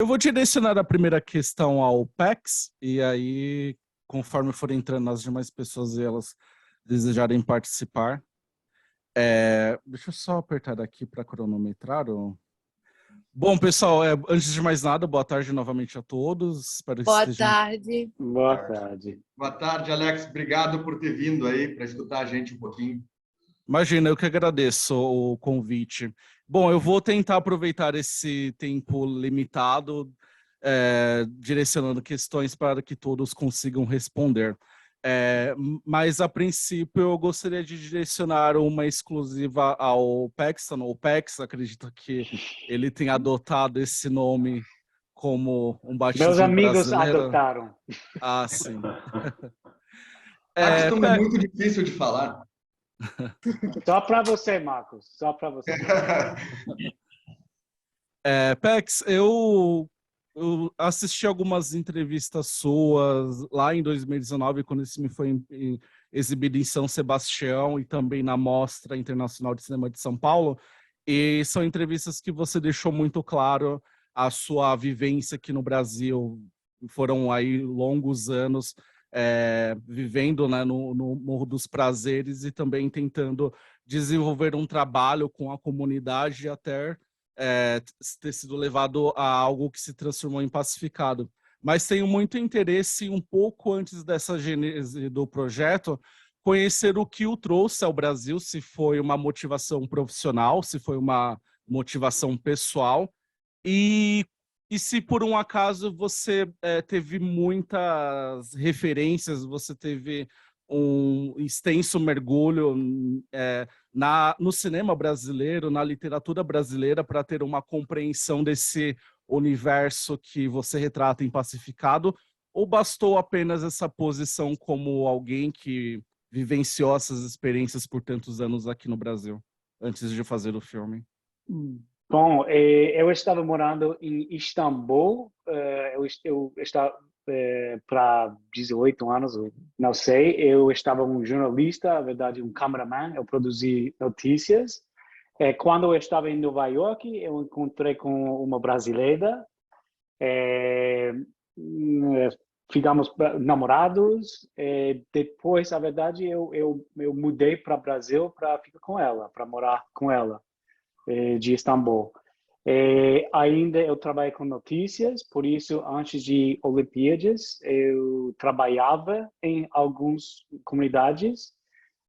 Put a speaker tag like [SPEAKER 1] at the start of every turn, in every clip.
[SPEAKER 1] Eu vou direcionar a primeira questão ao PEX, e aí, conforme for entrando as demais pessoas e elas desejarem participar. Deixa eu só apertar aqui para cronometrar. Bom, pessoal, antes de mais nada, boa tarde novamente a todos. Espero que
[SPEAKER 2] Boa
[SPEAKER 1] estejam...
[SPEAKER 2] tarde.
[SPEAKER 3] Boa tarde.
[SPEAKER 4] Boa tarde, Alex. Obrigado por ter vindo aí para escutar a gente um pouquinho.
[SPEAKER 1] Imagina, eu que agradeço o convite. Bom, eu vou tentar aproveitar esse tempo limitado, direcionando questões para que todos consigam responder. Mas, a princípio, eu gostaria de direcionar uma exclusiva ao Paxton. O Pax, acredito que ele tenha adotado esse nome como um batismo
[SPEAKER 3] Meus amigos
[SPEAKER 1] brasileiro.
[SPEAKER 3] adotaram.
[SPEAKER 1] Ah, sim.
[SPEAKER 4] Paxton é muito difícil de falar.
[SPEAKER 3] Só para você, Marcos. Só para você.
[SPEAKER 1] Pex, eu assisti algumas entrevistas suas lá em 2019, quando esse filme foi exibido em São Sebastião e também na Mostra Internacional de Cinema de São Paulo. E são entrevistas que você deixou muito claro a sua vivência aqui no Brasil. Foram aí longos anos vivendo, né, no Morro dos Prazeres e também tentando desenvolver um trabalho com a comunidade até ter sido levado a algo que se transformou em Pacificado. Mas tenho muito interesse, um pouco antes dessa gênese do projeto, conhecer o que o trouxe ao Brasil, se foi uma motivação profissional, se foi uma motivação pessoal, e se por um acaso você teve muitas referências, você teve um extenso mergulho no cinema brasileiro, na literatura brasileira, para ter uma compreensão desse universo que você retrata em Pacificado, ou bastou apenas essa posição como alguém que vivenciou essas experiências por tantos anos aqui no Brasil, antes de fazer o filme?
[SPEAKER 3] Bom, eu estava morando em Istambul. Eu estava para 18 anos, não sei. Eu estava um jornalista, na verdade, um cameraman. Eu produzi notícias. Quando eu estava em Nova York, eu encontrei com uma brasileira. Ficamos namorados. Depois, na verdade, eu mudei para o Brasil para ficar com ela, para morar com ela, de Istambul. Ainda eu trabalho com notícias, por isso, antes de Olimpíadas, eu trabalhava em algumas comunidades.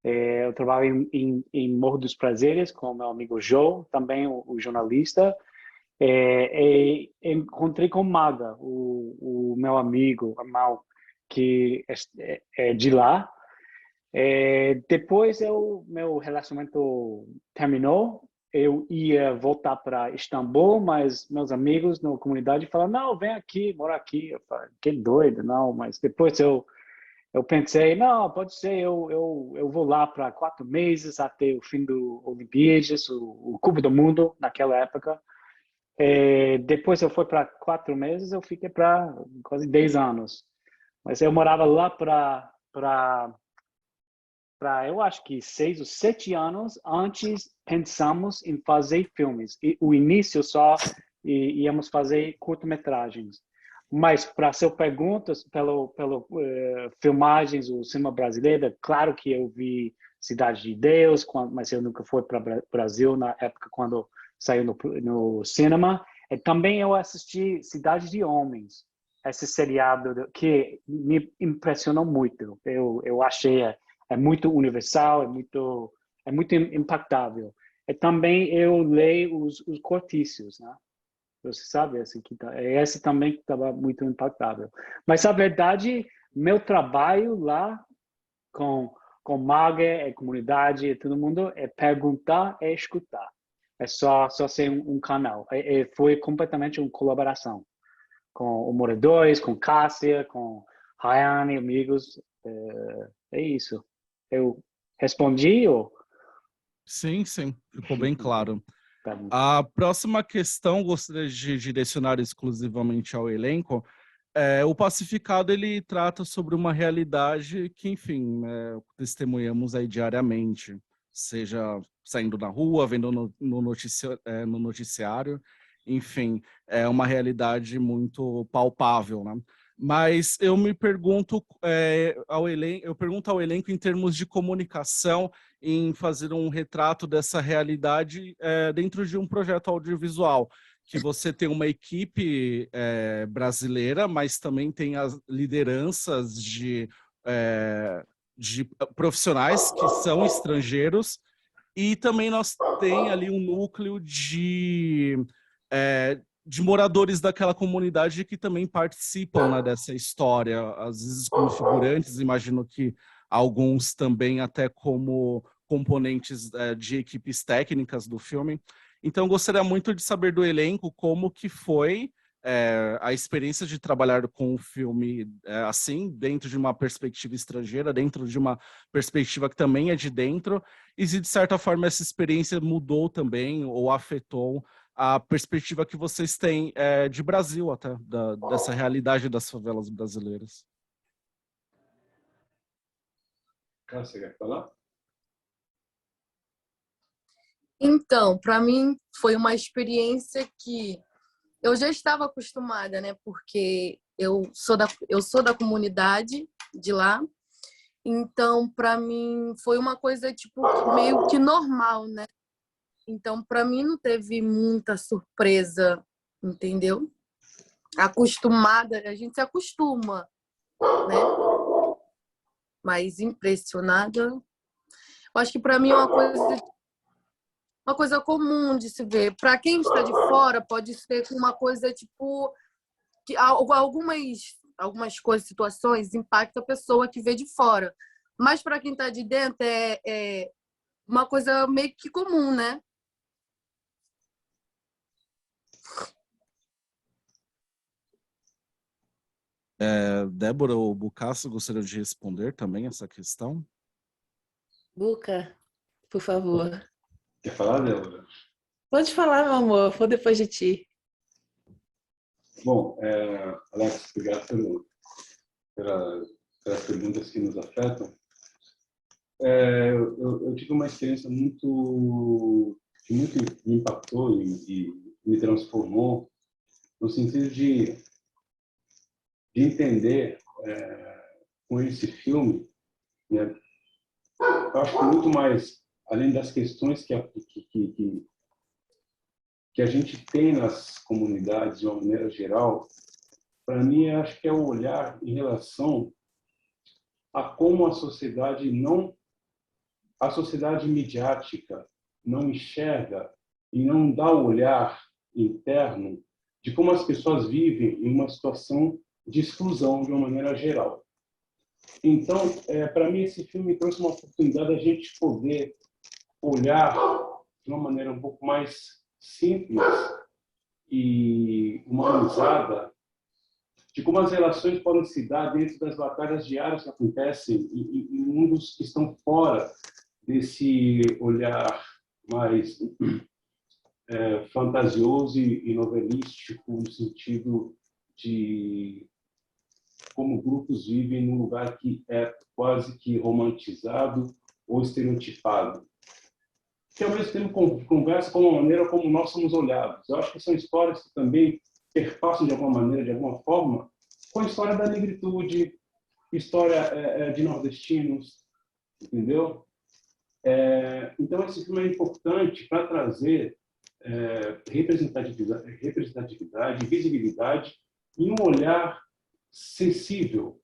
[SPEAKER 3] Eu trabalho em Morro dos Prazeres com meu amigo Joe, também o jornalista. Encontrei com Maga, o meu amigo, Amal, que é de lá. Depois meu relacionamento terminou. Eu ia voltar para Istambul, mas meus amigos na comunidade falaram, não, vem aqui, mora aqui. Eu falei, que doido, não. Mas depois eu pensei, não, pode ser, eu vou lá para 4 meses até o fim do Olimpíadas, o Copa do Mundo, naquela época. Depois eu fui para 4 meses, eu fiquei para quase 10 anos. Mas eu morava lá para eu acho que 6 ou 7 anos antes pensamos em fazer filmes. E o início só íamos fazer curta-metragens. Mas para sua pergunta pelo filmagens do cinema brasileiro, claro que eu vi Cidade de Deus, mas eu nunca fui para o Brasil na época quando saiu no cinema. E também eu assisti Cidade de Homens, esse seriado que me impressionou muito. Eu achei muito universal, é muito impactável. E também eu leio os cortícios, né? Você sabe, esse também estava muito impactável. Mas, na verdade, meu trabalho lá com Maga, a comunidade e todo mundo é perguntar e escutar. É só ser um canal. Foi completamente uma colaboração com os moradores, com Cássia, com Rayane, amigos. É isso. Eu respondi ou...
[SPEAKER 1] Sim, ficou bem claro.
[SPEAKER 3] Tá bom.
[SPEAKER 1] A próxima questão, gostaria de direcionar exclusivamente ao elenco. O Pacificado, ele trata sobre uma realidade que, enfim, testemunhamos aí diariamente, seja saindo na rua, vendo no noticiário. enfim, é uma realidade muito palpável, né? Mas eu me pergunto eu pergunto ao elenco em termos de comunicação, em fazer um retrato dessa realidade dentro de um projeto audiovisual, que você tem uma equipe brasileira, mas também tem as lideranças de profissionais que são estrangeiros, e também nós tem ali um núcleo de moradores daquela comunidade que também participam, né, dessa história, às vezes como figurantes, imagino que alguns também até como componentes de equipes técnicas do filme. Então, gostaria muito de saber do elenco como que foi a experiência de trabalhar com o filme assim, dentro de uma perspectiva estrangeira, dentro de uma perspectiva que também é de dentro, e se de certa forma essa experiência mudou também ou afetou a perspectiva que vocês têm de Brasil até, dessa realidade das favelas brasileiras.
[SPEAKER 2] Você quer falar?
[SPEAKER 5] Então, para mim foi uma experiência que eu já estava acostumada, né? Porque eu sou da comunidade de lá. Então, para mim foi uma coisa tipo meio que normal, né? Então, para mim não teve muita surpresa, entendeu? Acostumada, a gente se acostuma, né? Mas impressionada, eu acho que para mim é uma coisa comum de se ver. Para quem está de fora, pode ser uma coisa tipo que algumas coisas, situações impactam a pessoa que vê de fora. Mas para quem está de dentro é uma coisa meio que comum, né?
[SPEAKER 1] Débora ou Bucasso gostaria de responder também essa questão?
[SPEAKER 6] Buca, por favor.
[SPEAKER 2] Quer falar, Débora?
[SPEAKER 6] Pode falar, meu amor, vou depois de ti.
[SPEAKER 2] Bom, Alex, obrigado pelas perguntas que nos afetam. Eu tive uma experiência que muito me impactou e me transformou no sentido de entender com esse filme, né? Eu acho que muito mais, além das questões que a gente tem nas comunidades de uma maneira geral, para mim, acho que é o olhar em relação a como a sociedade midiática não enxerga e não dá o olhar interno de como as pessoas vivem em uma situação de exclusão de uma maneira geral. Então, para mim, esse filme trouxe uma oportunidade da gente poder olhar de uma maneira um pouco mais simples e humanizada de como as relações podem se dar dentro das batalhas diárias que acontecem em mundos que estão fora desse olhar mais fantasioso e novelístico, no sentido de como grupos vivem num lugar que é quase que romantizado ou estereotipado, que ao mesmo tempo conversa com a maneira como nós somos olhados. Eu acho que são histórias que também perpassam de alguma maneira, de alguma forma, com a história da negritude, história de nordestinos, entendeu? Então, esse filme é importante para trazer representatividade, visibilidade e um olhar sensível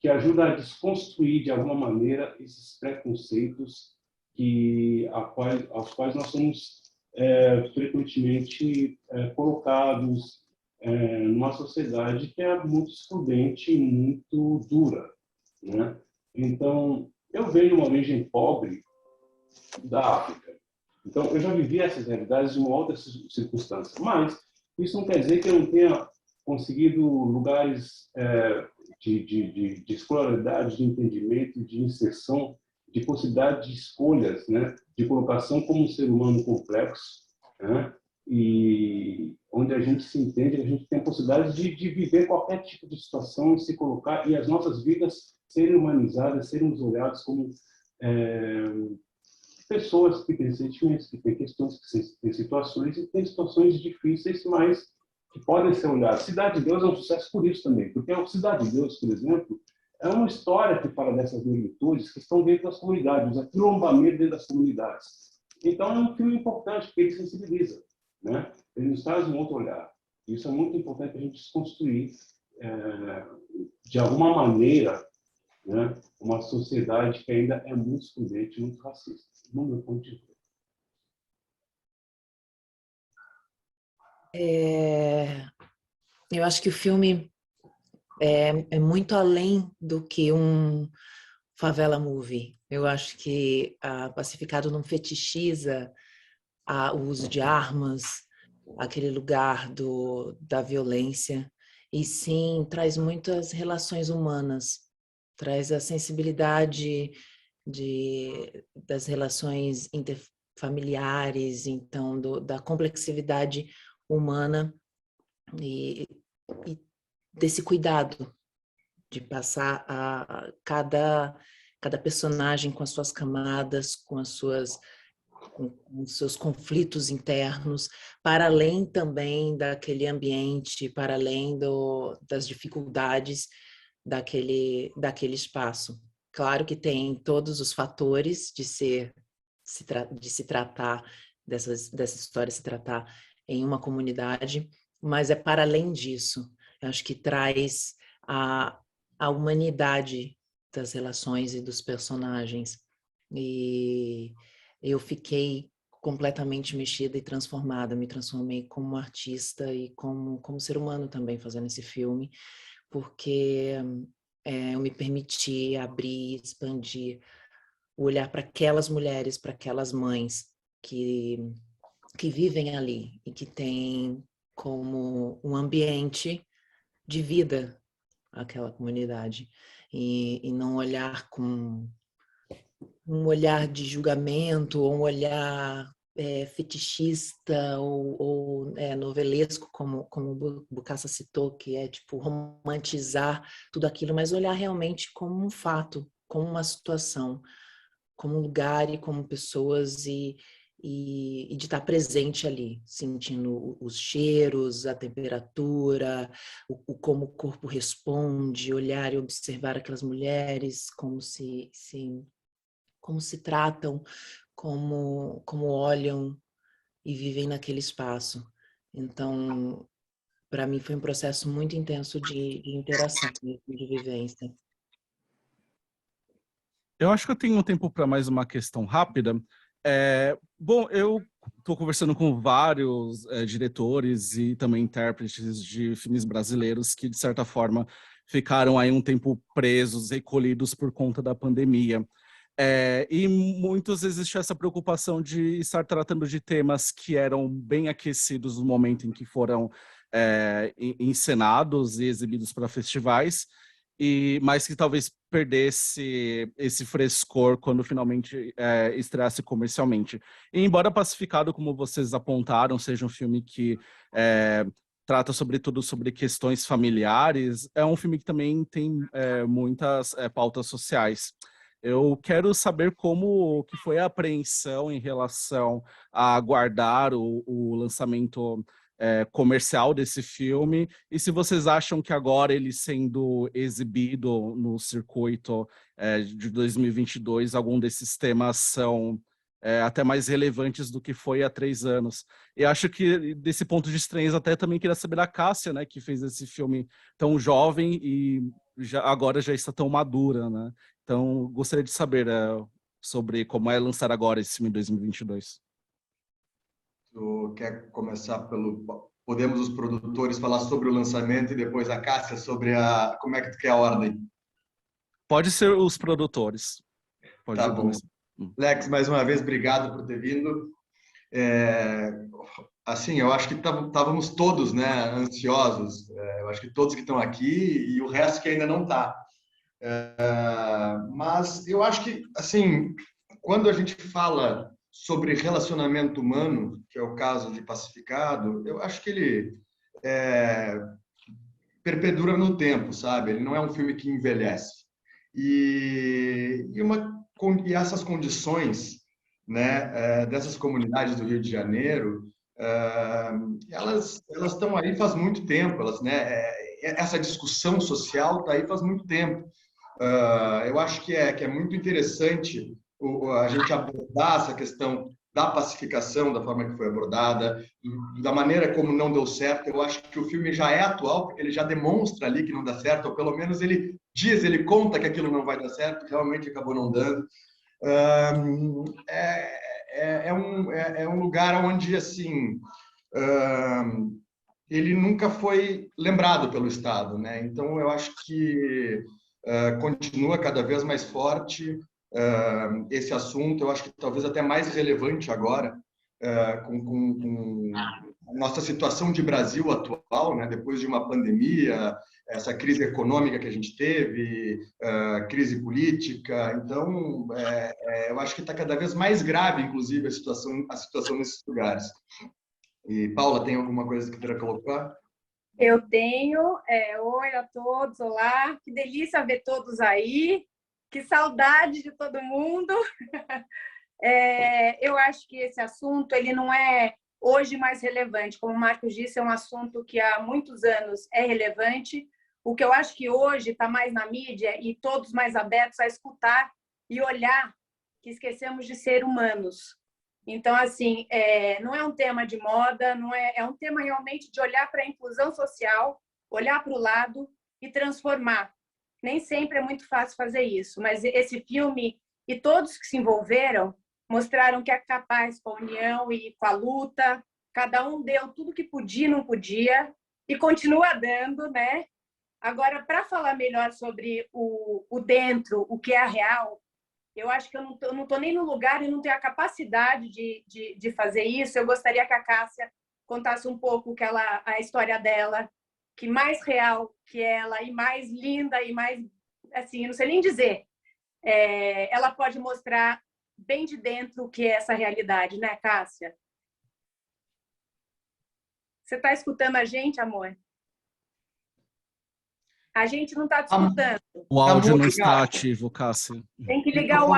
[SPEAKER 2] que ajuda a desconstruir, de alguma maneira, esses preconceitos aos quais nós somos frequentemente colocados numa sociedade que é muito excludente e muito dura, né? Então, eu venho de uma origem pobre da África. Então, eu já vivi essas realidades em uma outra circunstância. Mas isso não quer dizer que eu não tenha conseguido lugares de escolaridade, de entendimento, de inserção, de possibilidade de escolhas, né? De colocação como um ser humano complexo, né? E onde a gente se entende, a gente tem a possibilidade de viver qualquer tipo de situação, se colocar, e as nossas vidas serem humanizadas, sermos olhados como pessoas que têm sentimentos, que têm questões, que têm situações e têm situações difíceis, mas que podem ser olhadas. Cidade de Deus é um sucesso por isso também, porque a Cidade de Deus, por exemplo, é uma história que fala dessas negritudes que estão dentro das comunidades, os aquilombamentos dentro das comunidades. Então, é um filme importante, porque ele sensibiliza, né? Ele nos traz um outro olhar. Isso é muito importante a gente desconstruir, de alguma maneira, né, uma sociedade que ainda é muito excludente, muito racista, no meu ponto de vista.
[SPEAKER 6] Eu acho que o filme é muito além do que um favela movie. Eu acho que Pacificado não fetichiza o uso de armas, aquele lugar da violência, e sim traz muitas relações humanas, traz a sensibilidade das relações interfamiliares, então da complexidade humana e desse cuidado de passar cada personagem com as suas camadas, com os seus conflitos internos, para além também daquele ambiente, para além das dificuldades daquele espaço. Claro que tem todos os fatores de se tratar dessa história, se tratar em uma comunidade, mas é para além disso. Eu acho que traz a humanidade das relações e dos personagens. E eu fiquei completamente mexida e transformada. Me transformei como artista e como ser humano também fazendo esse filme, porque eu me permiti abrir, expandir, olhar para aquelas mulheres, para aquelas mães que vivem ali e que têm como um ambiente de vida aquela comunidade. E não olhar com um olhar de julgamento, ou um olhar fetichista ou novelesco, como o Bokassa citou, que é tipo romantizar tudo aquilo, mas olhar realmente como um fato, como uma situação, como um lugar e como pessoas e de estar presente ali, sentindo os cheiros, a temperatura, como o corpo responde, olhar e observar aquelas mulheres, como se tratam, como olham e vivem naquele espaço. Então, para mim foi um processo muito intenso de interação, de vivência.
[SPEAKER 1] Eu acho que eu tenho um tempo para mais uma questão rápida. Bom, eu estou conversando com vários diretores e também intérpretes de filmes brasileiros que, de certa forma, ficaram aí um tempo presos, recolhidos por conta da pandemia. E muitos existe essa preocupação de estar tratando de temas que eram bem aquecidos no momento em que foram encenados e exibidos para festivais, mas que talvez perdesse esse frescor quando finalmente estreasse comercialmente. E embora Pacificado, como vocês apontaram, seja um filme que trata sobretudo sobre questões familiares, é um filme que também tem muitas pautas sociais. Eu quero saber como que foi a apreensão em relação a aguardar o lançamento comercial desse filme, e se vocês acham que agora ele sendo exibido no circuito de 2022, algum desses temas são até mais relevantes do que foi há 3 anos. E acho que desse ponto de estranheza até também queria saber da Cássia, né, que fez esse filme tão jovem e agora já está tão madura, né? Então, gostaria de saber sobre como é lançar agora esse filme em 2022.
[SPEAKER 4] Tu quer começar Podemos os produtores falar sobre o lançamento e depois a Cássia sobre como é que tu quer a ordem?
[SPEAKER 1] Pode ser os produtores. Pode
[SPEAKER 4] Tá bom.
[SPEAKER 1] começar.
[SPEAKER 4] Lex, mais uma vez, obrigado por ter vindo. Assim, eu acho que estávamos todos, né, ansiosos. Eu acho que todos que estão aqui e o resto que ainda não está. Mas eu acho que, assim, quando a gente fala sobre relacionamento humano, que é o caso de Pacificado, eu acho que ele perpedura no tempo, sabe? Ele não é um filme que envelhece. E essas condições né, dessas comunidades do Rio de Janeiro, elas estão aí faz muito tempo, essa discussão social está aí faz muito tempo. Eu acho que é muito interessante a gente abordar essa questão da pacificação, da forma que foi abordada, da maneira como não deu certo. Eu acho que o filme já é atual, porque ele já demonstra ali que não dá certo, ou pelo menos ele conta que aquilo não vai dar certo, realmente acabou não dando. É um lugar onde, assim, ele nunca foi lembrado pelo Estado, né? Então, eu acho que continua cada vez mais forte esse assunto. Eu acho que talvez até mais relevante agora, com a nossa situação de Brasil atual, né? Depois de uma pandemia, essa crise econômica que a gente teve, crise política. Então, eu acho que está cada vez mais grave, inclusive, a situação nesses lugares. E, Paula, tem alguma coisa que queira colocar?
[SPEAKER 7] Eu tenho. Oi a todos, olá. Que delícia ver todos aí. Que saudade de todo mundo. Eu acho que esse assunto ele não é hoje mais relevante. Como o Marcos disse, é um assunto que há muitos anos é relevante. O que eu acho que hoje está mais na mídia e todos mais abertos a escutar e olhar que esquecemos de ser humanos. Então, assim, não é um tema de moda, não é um tema realmente de olhar para a inclusão social, olhar para o lado e transformar. Nem sempre é muito fácil fazer isso, mas esse filme e todos que se envolveram mostraram que é capaz com a união e com a luta. Cada um deu tudo que podia e não podia e continua dando, né? Agora, para falar melhor sobre o dentro, o que é a real, eu acho que eu não estou nem no lugar e não tenho a capacidade de fazer isso. Eu gostaria que a Cássia contasse um pouco a história dela, que mais real que ela, e mais linda, e mais, assim, eu não sei nem dizer. Ela pode mostrar bem de dentro o que é essa realidade, né, Cássia? Você está escutando a gente, amor? A gente não está te escutando.
[SPEAKER 1] O áudio não está ativo, Cássia.
[SPEAKER 7] Tem que ligar o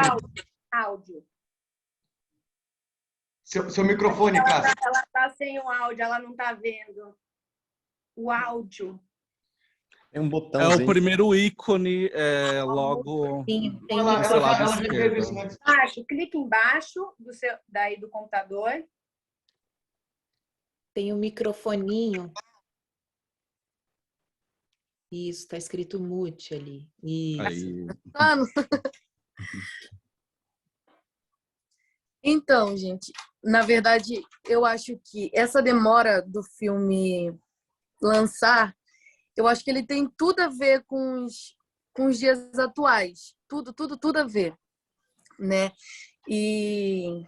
[SPEAKER 7] áudio.
[SPEAKER 4] Seu microfone, Cássia.
[SPEAKER 7] Ela está sem o áudio, ela não está vendo o áudio.
[SPEAKER 8] Tem um botão.
[SPEAKER 1] É o primeiro ícone, logo.
[SPEAKER 6] Tem
[SPEAKER 7] Embaixo, clique embaixo daí do computador.
[SPEAKER 6] Tem um microfoninho. Isso, está escrito mute ali. Isso.
[SPEAKER 5] Então, gente, na verdade, eu acho que essa demora do filme lançar, eu acho que ele tem tudo a ver com os dias atuais. Tudo a ver, né? E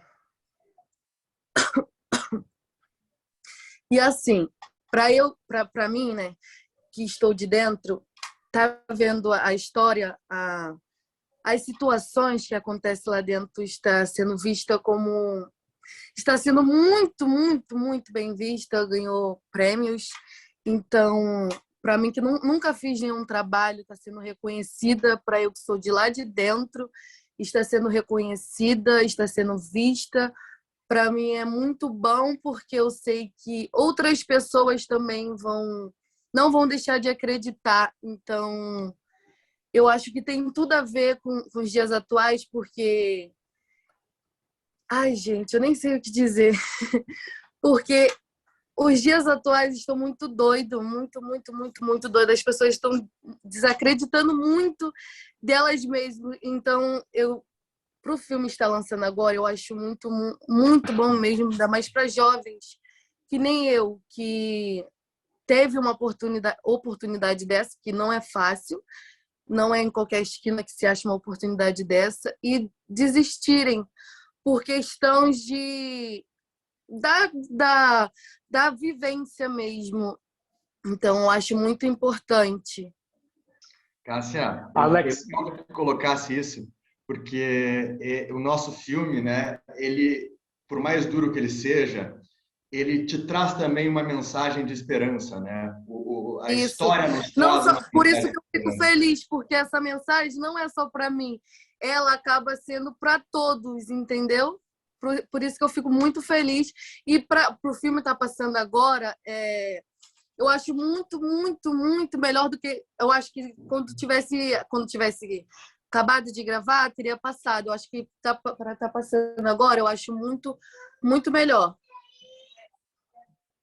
[SPEAKER 5] assim, para mim, né, que estou de dentro, tá vendo a história, as situações que acontecem lá dentro está sendo vista como... Está sendo muito, muito, muito bem vista, ganhou prêmios. Então, para mim, que nunca fiz nenhum trabalho, está sendo reconhecida. Para eu que sou de lá de dentro, está sendo reconhecida, está sendo vista. Para mim é muito bom, porque eu sei que outras pessoas também não vão deixar de acreditar. Então, eu acho que tem tudo a ver com os dias atuais, porque... Ai, gente, eu nem sei o que dizer. Porque os dias atuais estão muito doidos, muito, muito, muito, muito doidos. As pessoas estão desacreditando muito delas mesmas. Então, para o filme estar lançando agora, eu acho muito, muito bom mesmo, ainda mais para jovens, que nem eu, que teve uma oportunidade dessa, que não é fácil, não é em qualquer esquina que se acha uma oportunidade dessa, e desistirem por questões da vivência mesmo. Então, eu acho muito importante.
[SPEAKER 4] Cássia,
[SPEAKER 3] Alex,
[SPEAKER 4] eu que colocasse isso, porque o nosso filme, né, ele, por mais duro que ele seja, ele te traz também uma mensagem de esperança, né? A
[SPEAKER 5] Isso.
[SPEAKER 4] história nos
[SPEAKER 5] Não
[SPEAKER 4] traz
[SPEAKER 5] só,
[SPEAKER 4] uma
[SPEAKER 5] por isso
[SPEAKER 4] mensagem
[SPEAKER 5] que eu
[SPEAKER 4] de
[SPEAKER 5] fico
[SPEAKER 4] esperança.
[SPEAKER 5] feliz, porque essa mensagem não é só para mim, ela acaba sendo para todos, entendeu? por isso que eu fico muito feliz. E para o filme estar passando agora, eu acho muito, muito, muito melhor do que... Eu acho que quando tivesse acabado de gravar, teria passado. Eu acho que para estar passando agora, eu acho muito, muito melhor.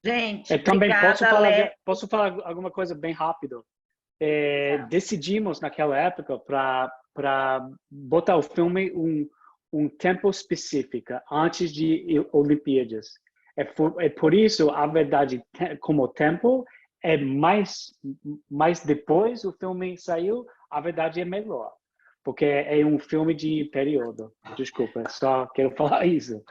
[SPEAKER 9] Gente,
[SPEAKER 3] Eu também
[SPEAKER 9] obrigada,
[SPEAKER 3] posso falar alguma coisa bem rápido. Decidimos naquela época para botar o filme um tempo específico antes de Olimpíadas. Por isso, a verdade, como tempo, mais depois o filme saiu, a verdade é melhor. Porque é um filme de período. Desculpa, só quero falar isso.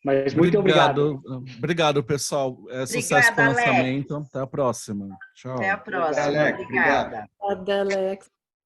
[SPEAKER 3] Mas muito obrigado.
[SPEAKER 1] Obrigado, pessoal. Sucesso com o
[SPEAKER 9] Alex.
[SPEAKER 1] lançamento. Até a próxima. Tchau.
[SPEAKER 9] Até a próxima.
[SPEAKER 4] Alex,
[SPEAKER 9] Obrigada.
[SPEAKER 5] Obrigada, Alex.